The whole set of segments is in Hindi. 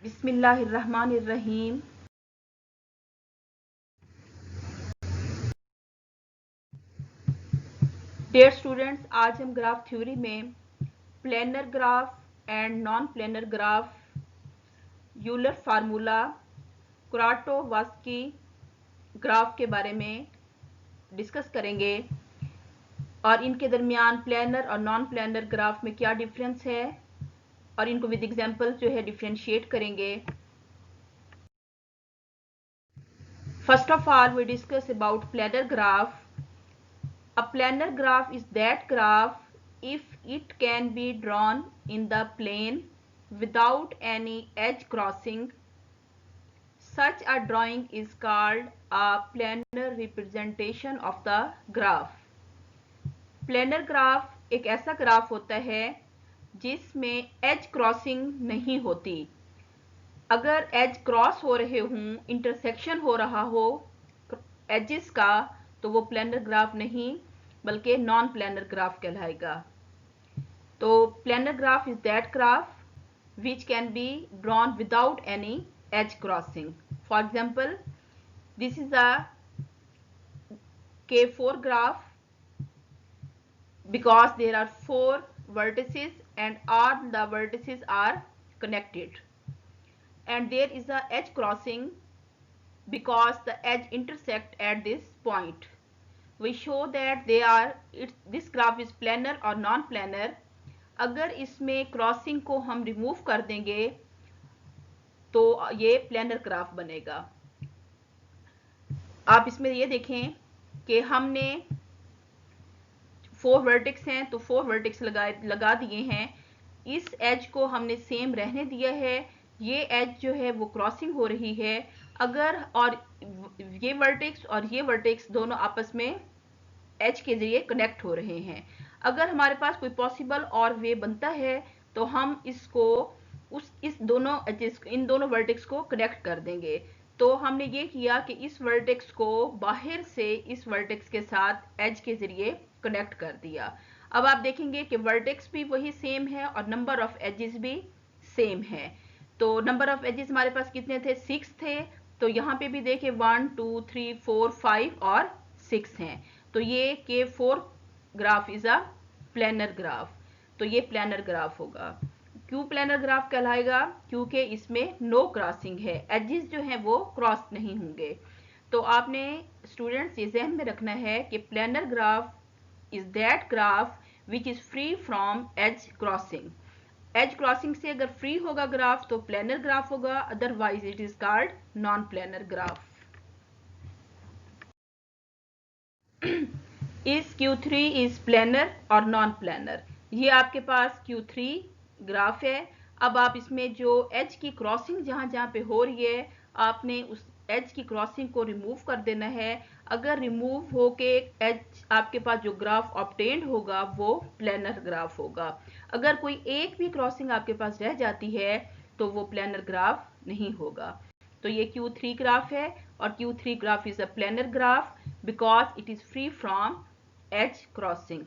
बिस्मिल्लाहिर्रहमानिर्रहीम। डियर स्टूडेंट्स, आज हम ग्राफ थ्योरी में planar graph and non planar graph, Euler formula, Kuratowski graph के बारे में डिस्कस करेंगे और इनके दरमियान प्लेनर और नॉन प्लेनर ग्राफ में क्या डिफरेंस है और इनको विद एग्जांपल्स जो है डिफरेंशिएट करेंगे। First of all we discuss about planar graph. A planar graph is that graph if it can be drawn in the plane without any edge crossing. Such a drawing is called a planar representation of the graph. Planar graph एक ऐसा ग्राफ होता है जिसमें एज क्रॉसिंग नहीं होती. अगर एज क्रॉस हो रहे हों, इंटरसेक्शन हो रहा हो एजेस का, तो वो प्लेनर ग्राफ नहीं बल्कि नॉन प्लेनर ग्राफ कहलाएगा. तो planar graph is that graph which can be drawn without any as crossing. For example, this is a K4 graph because there are 4 vertices and all the vertices are connected, and there is a edge crossing because the edge intersect at this point. We show that this graph is planar or non-planar. अगर इसमें क्रॉसिंग को हम रिमूव कर देंगे तो ये प्लेनर ग्राफ बनेगा. आप इसमें ये देखें कि हमने 4 वर्टेक्स हैं तो 4 वर्टेक्स लगा दिए हैं. इस एज को हमने सेम रहने दिया है. ये एज जो है वो क्रॉसिंग हो रही है. अगर और ये वर्टेक्स और ये वर्टेक्स दोनों आपस में एज के जरिए कनेक्ट हो रहे हैं. अगर हमारे पास कोई पॉसिबल और वे बनता है तो हम इसको इन दोनों वर्टेक्स को कनेक्ट कर देंगे. तो हमने ये किया कि इस वर्टेक्स को बाहर से इस वर्टेक्स के साथ एज के जरिए कनेक्ट कर दिया. अब आप देखेंगे कि वर्टेक्स भी वही सेम है और नंबर ऑफ एजेस भी सेम है. तो नंबर ऑफ एजेस हमारे पास कितने थे? 6 थे. तो यहाँ पे भी देखिए 1 2 3 4 5 और 6 हैं. तो ये K4 graph is a planar graph. तो ये प्लेनर ग्राफ होगा. क्यों प्लेनर ग्राफ कहलाएगा? क्योंकि इसमें नो क्रॉसिंग है, एजेस जो हैं वो क्रॉस नहीं होंगे. तो आपने स्टूडेंट्स ये जहन में रखना है कि planar graph is that graph which is free from edge crossing. Edge crossing से अगर फ्री होगा ग्राफ तो प्लेनर ग्राफ होगा, otherwise it is called non planar graph. इस Q3 इज प्लेनर और नॉन प्लेनर. ये आपके पास Q3 ग्राफ है. अब आप इसमें जो एज की क्रॉसिंग जहां जहां पे हो रही है, आपने उस एज की क्रॉसिंग को रिमूव कर देना है. अगर रिमूव होके एज आपके पास जो ग्राफ ऑब्टेन्ड होगा वो प्लेनर ग्राफ होगा. अगर कोई एक भी क्रॉसिंग आपके पास रह जाती है तो वो प्लेनर ग्राफ नहीं होगा. तो ये Q3 ग्राफ है और Q3 graph is a planar graph because it is free from edge crossing.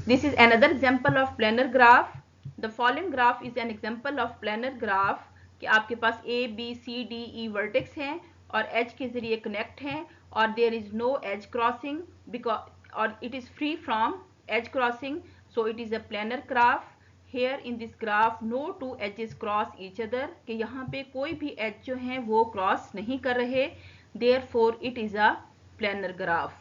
This is another example of planar graph. The following graph is an example of planar graph कि आपके पास A, B, C, D, E vertex हैं और edge के जरिए connect हैं और there is no edge crossing because और it is free from edge crossing, so it is a planar graph. Here in this graph no two edges cross each other कि यहाँ पे कोई भी edge जो हैं वो cross नहीं कर रहे. Therefore it is a planar graph.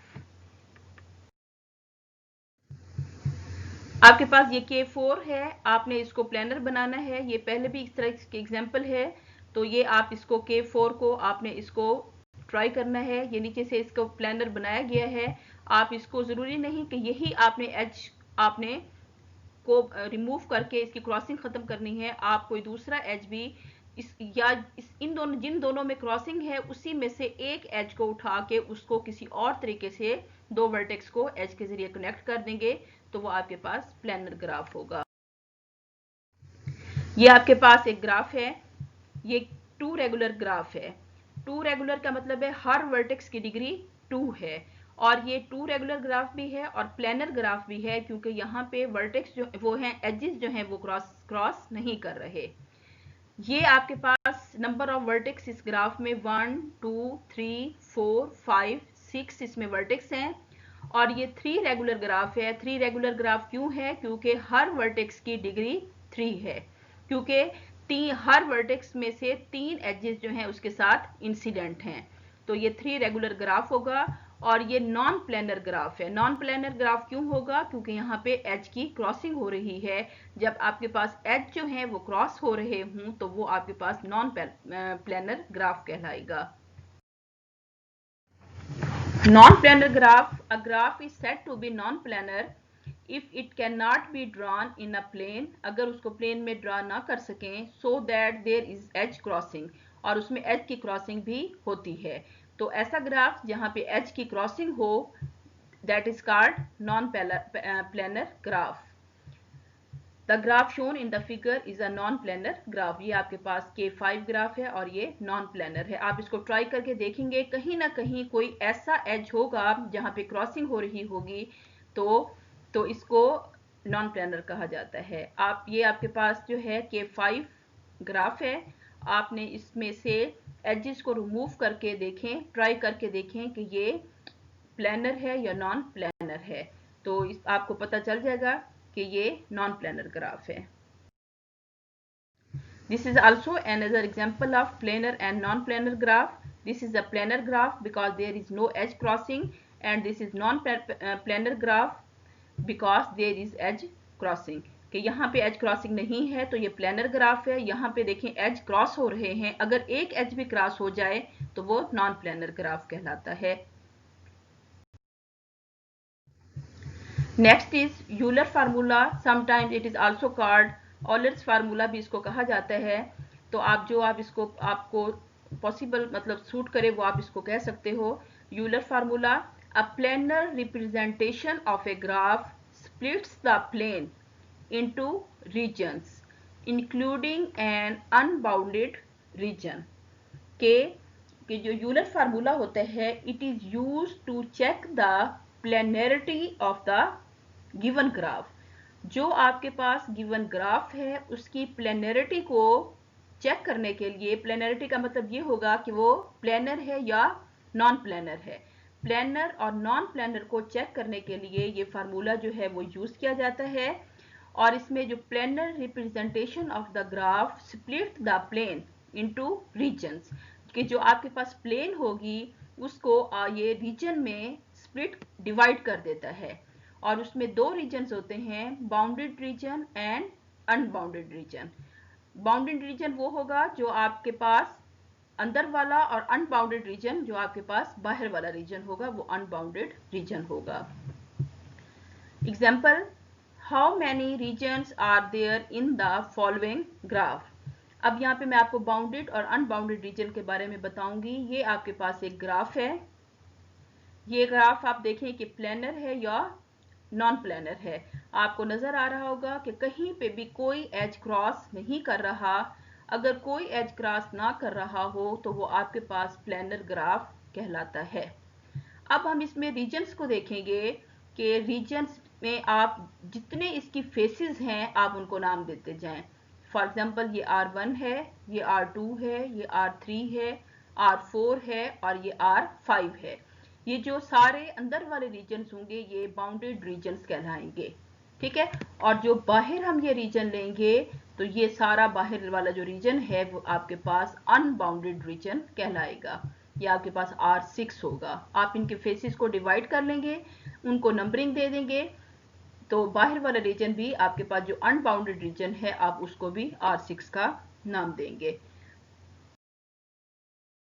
आपके पास ये K4 है, आपने इसको प्लेनर बनाना है. ये पहले भी इस तरह के एग्जाम्पल है. तो ये आप इसको K4 को आपने इसको ट्राई करना है. ये नीचे से इसको प्लेनर बनाया गया है. आप इसको जरूरी नहीं कि यही आपने एज आपने को रिमूव करके इसकी क्रॉसिंग खत्म करनी है. आप कोई दूसरा एज भी इन दोनों जिन दोनों में क्रॉसिंग है उसी में से एक एज को उठा के उसको किसी और तरीके से दो वर्टेक्स को एज के जरिए कनेक्ट कर देंगे तो वो आपके पास प्लेनर ग्राफ होगा. ये आपके पास एक ग्राफ है. ये 2 रेगुलर ग्राफ है. 2 रेगुलर का मतलब है हर वर्टेक्स की डिग्री 2 है और ये टू रेगुलर ग्राफ भी है और प्लेनर ग्राफ भी है, क्योंकि यहाँ पे वर्टेक्स जो वो हैं, एजेस जो हैं वो क्रॉस नहीं कर रहे। ये आपके पास नंबर ऑफ वर्टेक्स इस ग्राफ में 1 2 3 4 5 6 इसमें वर्टेक्स हैं। और ये 3 रेगुलर ग्राफ है। 3 रेगुलर ग्राफ क्यों है? क्योंकि हर वर्टेक्स की डिग्री 3 है, क्योंकि हर वर्टेक्स में से 3 एजेस जो हैं उसके साथ इंसिडेंट हैं। तो ये 3 रेगुलर ग्राफ होगा। और ये नॉन प्लेनर ग्राफ है। नॉन प्लेनर ग्राफ क्यों होगा? क्योंकि यहाँ पे एज की क्रॉसिंग हो रही है। जब आपके पास एज जो है वो क्रॉस हो रहे हों तो वो आपके पास नॉन प्लेनर ग्राफ कहलाएगा। Non-planar graph, a graph is said to be non-planar if it cannot be drawn in a plane, अगर उसको प्लेन में ड्रा ना कर सकें, so that there is edge crossing, और उसमें एज की क्रॉसिंग भी होती है। तो ऐसा ग्राफ जहां पे एज की क्रॉसिंग हो, that is called non planar graph. The graph shown in the figure is a non planar graph. ये आपके पास K5 ग्राफ है और ये नॉन प्लेनर है। आप इसको ट्राई करके देखेंगे, कहीं ना कहीं कोई ऐसा एज होगा जहां पे क्रॉसिंग हो रही होगी, तो इसको नॉन प्लेनर कहा जाता है। ये आपके पास जो है K5 ग्राफ है। आपने इसमें से एजेस को रिमूव करके देखें, ट्राई करके देखें कि ये प्लेनर है या नॉन प्लेनर है, तो आपको पता चल जाएगा कि ये नॉन प्लेनर ग्राफ है। This is also another example of planar and non-planar graph. This is a planar graph because there is no edge crossing, and this is non-planar graph because there is edge crossing. कि यहाँ पे एज क्रॉसिंग नहीं है तो ये प्लेनर ग्राफ है। यहाँ पे देखें एज क्रॉस हो रहे हैं, अगर एक एज भी क्रॉस हो जाए तो वो नॉन प्लेनर ग्राफ कहलाता है। Next is Euler formula, sometimes it is also called Euler's formula भी इसको कहा जाता है। तो आप इसको आपको पॉसिबल मतलब सूट करे वो आप इसको कह सकते हो। Euler formula, a planar representation of a graph splits the plane into regions including an unbounded region। के जो यूलर फार्मूला होता है, it is use to check the planarity of the given graph. जो आपके पास गिवन ग्राफ है उसकी प्लेनरिटी को चेक करने के लिए, प्लेनरिटी का मतलब ये होगा कि वो प्लेनर है या नॉन प्लेनर है। प्लेनर और नॉन प्लेनर को चेक करने के लिए ये फार्मूला जो है वो यूज किया जाता है। और इसमें जो planar representation of the graph split the plane into regions, कि जो आपके पास प्लेन होगी उसको ये रीजन में स्प्लिट डिवाइड कर देता है। और उसमें दो रीजन्स होते हैं, bounded region and unbounded region. Bounded region वो होगा जो आपके पास अंदर वाला, और अनबाउंडेड रीजन जो आपके पास बाहर वाला रीजन होगा वो अनबाउंडेड रीजन होगा। Example, how many regions are there in the following graph. अब यहाँ पे मैं आपको बाउंडेड और अनबाउंडेड रीजन के बारे में बताऊंगी। ये आपके पास एक ग्राफ है। ये ग्राफ आप देखें कि प्लेनर है या नॉन प्लेनर है। आपको नजर आ रहा होगा कि कहीं पे भी कोई एज क्रॉस नहीं कर रहा। अगर कोई एज क्रॉस ना कर रहा हो तो वो आपके पास प्लेनर ग्राफ कहलाता है। अब हम इसमें रीजन्स को देखेंगे कि रीजन्स में आप जितने इसकी फेसेस हैं आप उनको नाम देते जाएं। फॉर एग्जांपल, ये R1 है, ये R2 है, ये R3 है, R4 है और ये R5 है। ये जो सारे अंदर वाले रीजन्स होंगे ये बाउंडेड रीजन्स कहलाएंगे। ठीक है। और जो बाहर हम ये रीजन लेंगे तो ये सारा बाहर वाला जो रीजन है वो आपके पास अनबाउंडेड रीजन कहलाएगा। ये आपके पास R6 होगा। आप इनके फेसेस को डिवाइड कर लेंगे, उनको नंबरिंग दे देंगे, तो बाहर वाला रीजन भी आपके पास जो अनबाउंडेड रीजन है आप उसको भी R6 का नाम देंगे।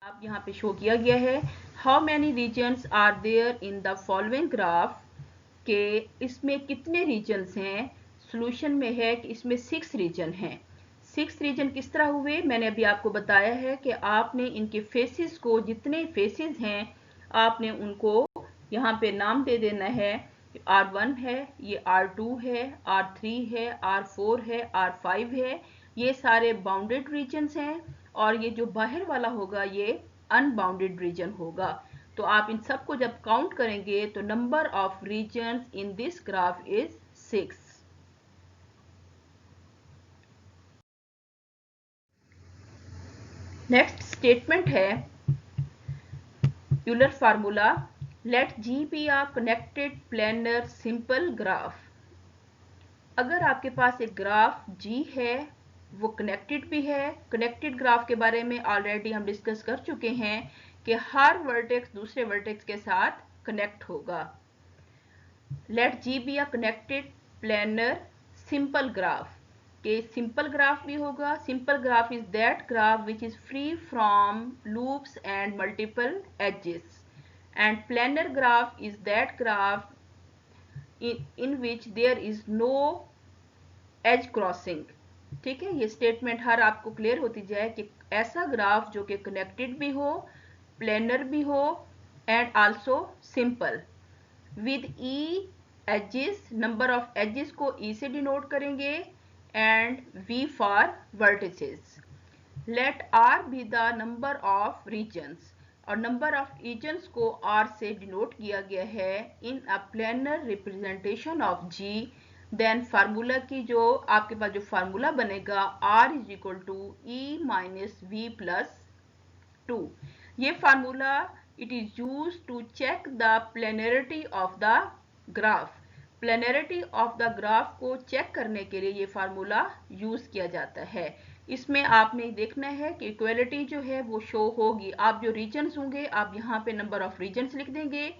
आप यहाँ पे शो किया गया है, how many regions are there in the following graph, के इसमें कितने रीजन्स हैं। सॉल्यूशन में है कि इसमें 6 रीजन हैं। 6 रीजन किस तरह हुए, मैंने अभी आपको बताया है कि आपने इनके फेसेस को, जितने फेसेस हैं आपने उनको यहाँ पे नाम दे देना है। R1 है, ये R2 है, R3 है, R4 है, R5 है। ये सारे बाउंडेड रीजन्स हैं और ये जो बाहर वाला होगा ये अनबाउंडेड रीजन होगा। तो आप इन सबको जब काउंट करेंगे तो number of regions in this graph is 6। Next statement है Euler formula, let G be a connected planar simple graph। अगर आपके पास एक ग्राफ G है, वो कनेक्टेड भी है। कनेक्टेड ग्राफ के बारे में ऑलरेडी हम डिस्कस कर चुके हैं कि हर वर्टेक्स दूसरे वर्टेक्स के साथ कनेक्ट होगा। Let G be a connected planar simple graph, कि सिंपल ग्राफ भी होगा। Simple graph is that graph which is free from loops and multiple edges, and planar graph is that graph in which there is no edge crossing। ठीक है, ये स्टेटमेंट हर आपको क्लियर होती जाए कि ऐसा ग्राफ जो कि कनेक्टेड भी हो, प्लेनर भी हो and also simple with E edges. Number of edges को ई से डिनोट करेंगे and V for vertices. Let R be the number of regions, और नंबर ऑफ रीजन्स को आर से डिनोट किया गया है in a planar representation of G. Then formula की जो आपके पास जो फार्मूला बनेगा R is equal to E minus V plus 2। ये formula it is use to check the planarity of the graph. Planarity of the graph को चेक करने के लिए ये फार्मूला यूज किया जाता है। इसमें आपने देखना है कि इक्वलिटी जो है वो शो होगी। आप जो रीजन्स होंगे आप यहाँ पे नंबर ऑफ रीजन्स लिख देंगे,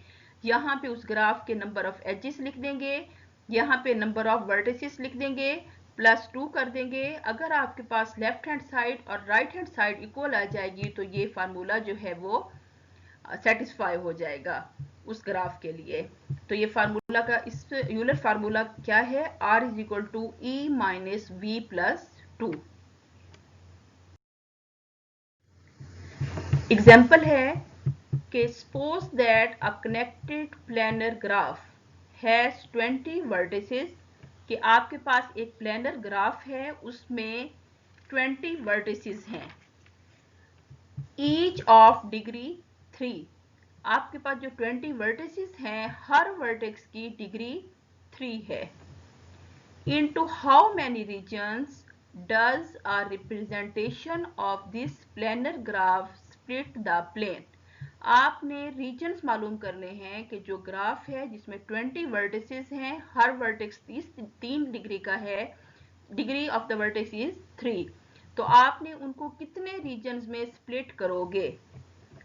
यहाँ पे उस ग्राफ के नंबर ऑफ एजेस लिख देंगे, यहाँ पे नंबर ऑफ वर्टिसेस लिख देंगे, +2 कर देंगे। अगर आपके पास लेफ्ट हैंड साइड और राइट हैंड साइड इक्वल आ जाएगी तो ये फार्मूला जो है वो सेटिस्फाई हो जाएगा उस ग्राफ के लिए। तो ये फार्मूला का इस यूलर फार्मूला क्या है, R is equal to E minus V plus 2। Example है कि suppose that a connected planar graph has 20 vertices, कि आपके पास एक प्लेनर ग्राफ है उसमें 20 वर्टिसेस हैं, ईच ऑफ डिग्री 3। आपके पास जो 20 वर्टिसेस हैं हर वर्टेक्स की डिग्री 3 है। into how many regions does a representation of this planar graph split the plane। आपने रीजन्स मालूम करने हैं कि जो ग्राफ है जिसमें 20 वर्टिसेस हैं, हर वर्टेक्स 3 डिग्री का है, degree of the vertex is 3, तो आपने उनको कितने रीजन्स में स्प्लिट करोगे।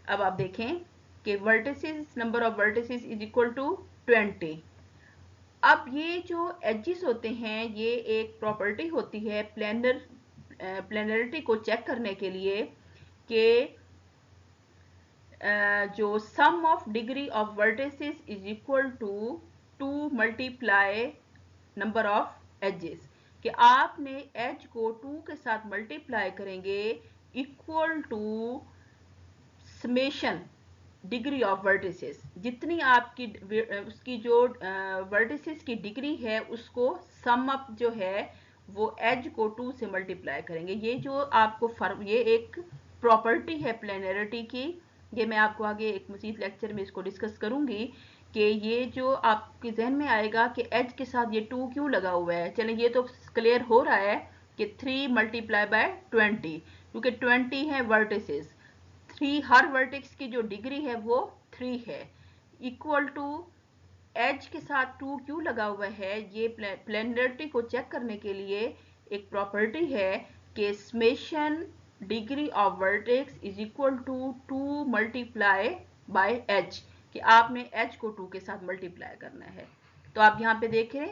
अब आप देखें कि vertices, number of vertices is equal to 20। अब ये जो एजेस होते हैं ये एक प्रॉपर्टी होती है प्लेनरिटी को चेक करने के लिए कि जो sum of degree of vertices is equal to 2 multiply number of edges, कि आपने एज को 2 के साथ मल्टीप्लाई करेंगे equal to summation degree of vertices. जितनी आपकी उसकी जो वर्टिसेस की डिग्री है उसको सम अप जो है वो एज को 2 से मल्टीप्लाई करेंगे। ये जो आपको ये एक प्रॉपर्टी है प्लेनरिटी की, ये मैं आपको आगे एक मज़ीद लेक्चर में इसको डिस्कस करूंगी कि ये जो आपके जहन में आएगा कि एज के साथ ये 2 क्यों लगा हुआ है। चलें, ये तो क्लियर हो रहा है कि 3 मल्टीप्लाई बाय 20, क्योंकि 20 है वर्टिसेस, 3 हर वर्टेक्स की जो डिग्री है वो 3 है, इक्वल टू एज के साथ 2 क्यों लगा हुआ है। ये प्लेनरिटी को चेक करने के लिए एक प्रॉपर्टी है कि summation degree of vertex is equal to 2 multiply by H, कि आपने एच को 2 के साथ मल्टीप्लाई करना है। तो आप यहाँ पे देखें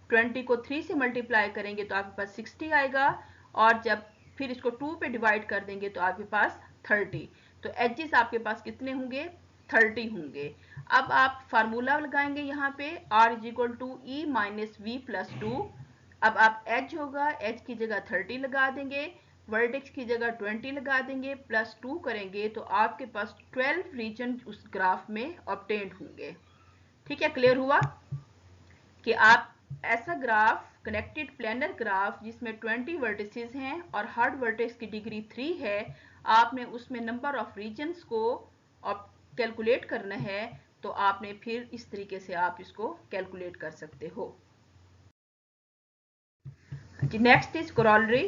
20 को 3 से मल्टीप्लाई करेंगे तो आपके पास 60 आएगा, और जब फिर इसको 2 पे डिवाइड कर देंगे तो आपके पास 30। तो एजेस आपके पास कितने होंगे, 30 होंगे। अब आप फार्मूला लगाएंगे यहाँ पे R is equal to E minus V plus 2। अब आप एच होगा, एच की जगह 30 लगा देंगे, वर्टेक्स की जगह 20 लगा देंगे, +2 करेंगे तो आपके पास 12 रीजन उस ग्राफ में ऑब्टेन्ड होंगे। ठीक है, क्लियर हुआ कि आप ऐसा ग्राफ कनेक्टेड प्लेनर ग्राफ जिसमें 20 वर्टिसेस हैं और हर वर्टेक्स की डिग्री 3 है, आपने उसमें नंबर ऑफ रीजन्स को कैलकुलेट करना है तो आपने फिर इस तरीके से आप इसको कैलकुलेट कर सकते हो। Next is corollary।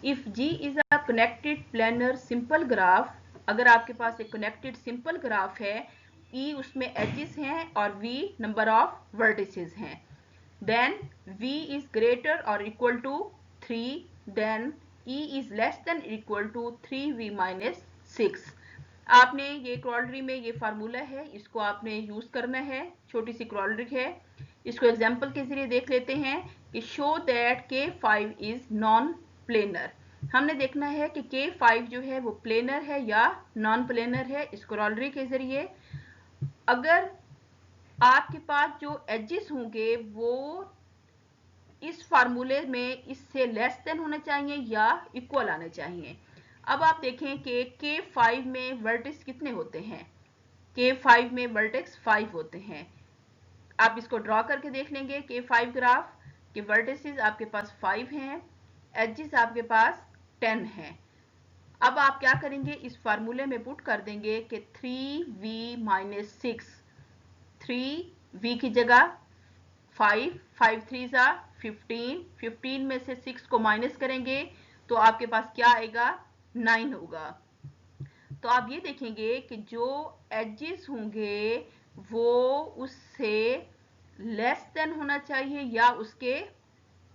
If G is a connected planar simple graph, अगर आपके पास एक कनेक्टेड सिंपल ग्राफ है, E उसमें एजेस हैं और V नंबर ऑफ वर्टिसेस हैं, then V is greater or equal to 3, then E is less than or equal to 3V minus 6। आपने ये क्रॉलरी में ये फार्मूला है, इसको आपने यूज करना है, छोटी सी क्रॉलरी है। इसको एग्जांपल के जरिए देख लेते हैं कि show that K5 is non planar. हमने देखना है कि K5 जो है वो प्लेनर है या नॉन प्लेनर है इस क्रॉलरी के जरिए। अगर आपके पास जो एजेस होंगे वो इस फार्मूले में इससे लेस देन होना चाहिए या इक्वल आने चाहिए। अब आप देखें कि K5 में वर्टेक्स कितने होते हैं, K5 में वर्टेक्स 5 होते हैं। आप इसको ड्रॉ करके देख लेंगे K5 ग्राफ के वर्टिसेस आपके पास 5 हैं, एजेस आपके पास 10 हैं। अब आप क्या करेंगे, इस फार्मूले में पुट कर देंगे कि 3V माइनस 6, 3V की जगह 5, 5 3 जा 15, 15 में से 6 को माइनस करेंगे तो आपके पास क्या आएगा, 9 होगा। तो आप ये देखेंगे कि जो एजेस होंगे वो उससे लेस देन होना चाहिए या उसके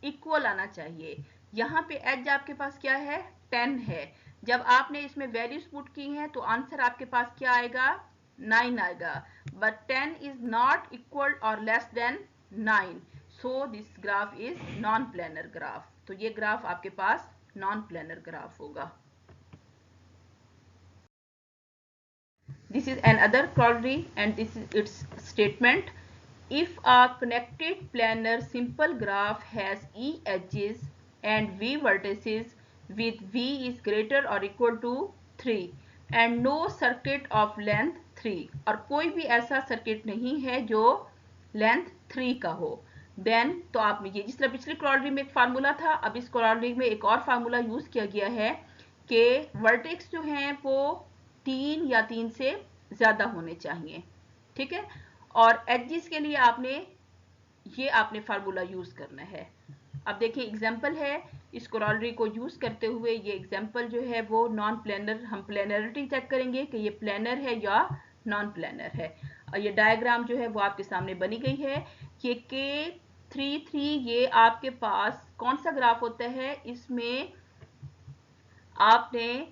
इक्वल आना चाहिए। यहाँ पे एज आपके पास क्या है, 10 है। जब आपने इसमें वैल्यूज पुट की हैं तो आंसर आपके पास क्या आएगा, 9 आएगा। बट 10 इज नॉट इक्वल और less than 9, so this graph is non planar graph. तो ये ग्राफ आपके पास नॉन प्लेनर ग्राफ होगा। This is another corollary and this is its statement. If a connected planar simple graph has E edges and V vertices with V is greater or equal to 3 and no circuit of length 3, और कोई भी ऐसा सर्किट नहीं है जो लेंथ 3 का हो, देन तो आपने ये जिस तरह पिछली क्रॉलरी में एक फार्मूला था, अब इस क्रॉलरी में एक और फार्मूला यूज किया गया है कि वर्टेक्स जो हैं वो 3 या 3 से ज्यादा होने चाहिए, ठीक है। और एजेस के लिए आपने फार्मूला यूज करना है। अब देखिए एग्जांपल है, इस क्रॉलरी को यूज करते हुए ये एग्जांपल जो है वो नॉन प्लेनर, हम प्लेनरिटी चेक करेंगे कि ये प्लेनर है या नॉन प्लेनर है। और ये डायग्राम जो है वो आपके सामने बनी गई है कि K33 ये आपके पास कौन सा ग्राफ होता है, इसमें आपने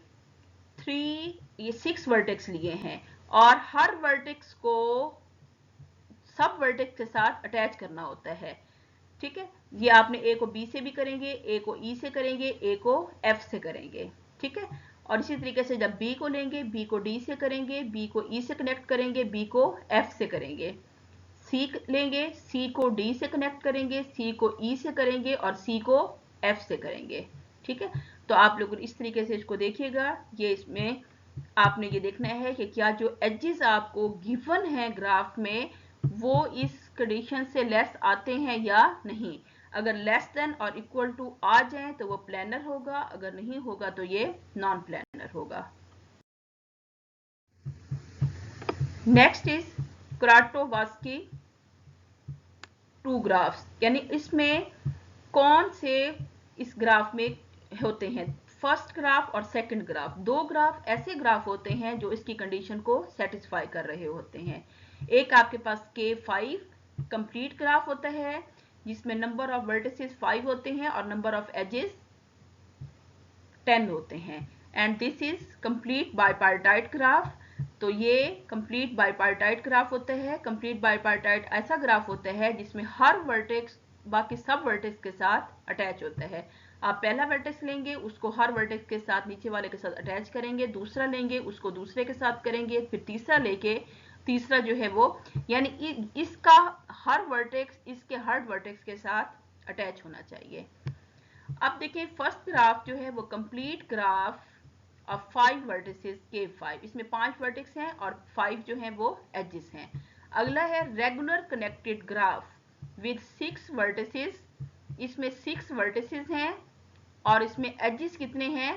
6 वर्टेक्स लिए हैं और हर वर्टेक्स को सब वर्टेक्स के साथ अटैच करना होता है, ठीक है। ये आपने ए को बी से भी करेंगे, ए को ई से करेंगे, ए को एफ से करेंगे, ठीक है। और इसी तरीके से जब बी को लेंगे, बी को डी से करेंगे, बी को ई से कनेक्ट करेंगे, बी को एफ से करेंगे। सी लेंगे, सी को डी से कनेक्ट करेंगे, सी को ई से करेंगे और सी को एफ से करेंगे, ठीक है। तो आप लोग इस तरीके से इसको देखिएगा। ये इसमें आपने ये देखना है कि क्या जो एजेस आपको गिवन है ग्राफ में वो इस कंडीशन से लेस आते हैं या नहीं। अगर लेस देन और इक्वल टू आ जाए तो वो प्लेनर होगा, अगर नहीं होगा तो ये नॉन प्लेनर होगा। नेक्स्ट इज क्राटोवास्की टू ग्राफ्स, यानी इसमें कौन से इस ग्राफ में होते हैं, फर्स्ट ग्राफ और सेकंड ग्राफ। दो ग्राफ ऐसे ग्राफ होते हैं जो इसकी कंडीशन को सेटिस्फाई कर रहे होते हैं। एक आपके पास K5 कंप्लीट ग्राफ होता है जिसमें नंबर ऑफ वर्टिसेस 5 होते हैं और नंबर ऑफ एजेस 10 होते हैं, and this is complete bipartite graph. तो ये कंप्लीट बाइपार्टाइट ग्राफ होता है। कंप्लीट बाइपार्टाइट ऐसा ग्राफ होता है जिसमें हर वर्टेक्स बाकी सब वर्टेक्स के साथ अटैच होता है। आप पहला वर्टेक्स लेंगे, उसको हर वर्टेक्स के साथ नीचे वाले के साथ अटैच करेंगे, दूसरा लेंगे उसको दूसरे के साथ करेंगे, फिर तीसरा लेके तीसरा जो है वो, यानी इसका हर वर्टेक्स इसके हर वर्टेक्स के साथ अटैच होना चाहिए। अब देखिए फर्स्ट ग्राफ जो है वो complete graph of 5 vertices K5, इसमें 5 वर्टेक्स हैं और 5 जो हैं वो एजेस हैं। अगला है regular connected graph with 6 vertices, इसमें 6 वर्टिसेस हैं और इसमें एजेस कितने हैं,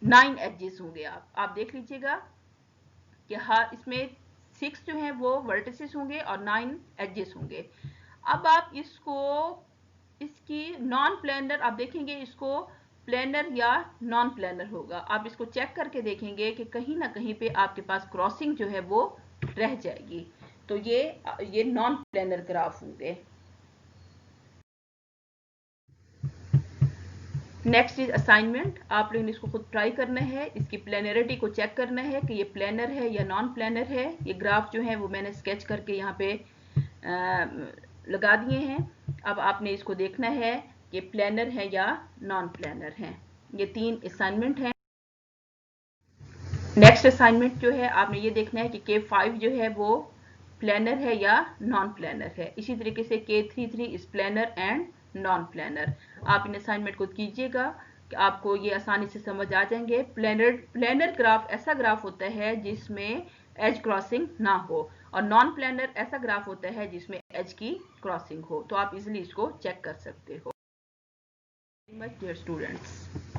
9 एजेस होंगे। आप देख लीजिएगा कि हाँ, इसमें 6 जो है वो वर्टिसेस होंगे और 9 एजेस होंगे। अब आप इसकी नॉन प्लेनर आप देखेंगे, इसको प्लेनर या नॉन प्लेनर होगा। आप इसको चेक करके देखेंगे कि कहीं ना कहीं पे आपके पास क्रॉसिंग जो है वो रह जाएगी। तो ये नॉन प्लेनर ग्राफ होंगे। Next is assignment. आप लोगों ने इसको खुद ट्राई करना है, इसकी प्लेनरिटी को चेक करना है कि ये प्लेनर है या नॉन प्लेनर है। ये ग्राफ जो है वो मैंने स्केच करके यहाँ पे लगा दिए हैं। अब आपने इसको देखना है कि प्लेनर है या नॉन प्लेनर है। ये 3 असाइनमेंट हैं। नेक्स्ट असाइनमेंट जो है आपने ये देखना है कि K5 जो है वो प्लेनर है या नॉन प्लेनर है। इसी तरीके से K33 is planar and non planar. आप इन असाइनमेंट को कीजिएगा कि आपको ये आसानी से समझ आ जाएंगे। प्लेनर ग्राफ ऐसा ग्राफ होता है जिसमें एज क्रॉसिंग ना हो, और नॉन प्लेनर ऐसा ग्राफ होता है जिसमें एज की क्रॉसिंग हो। तो आप इजिली इसको चेक कर सकते हो। Much dear students.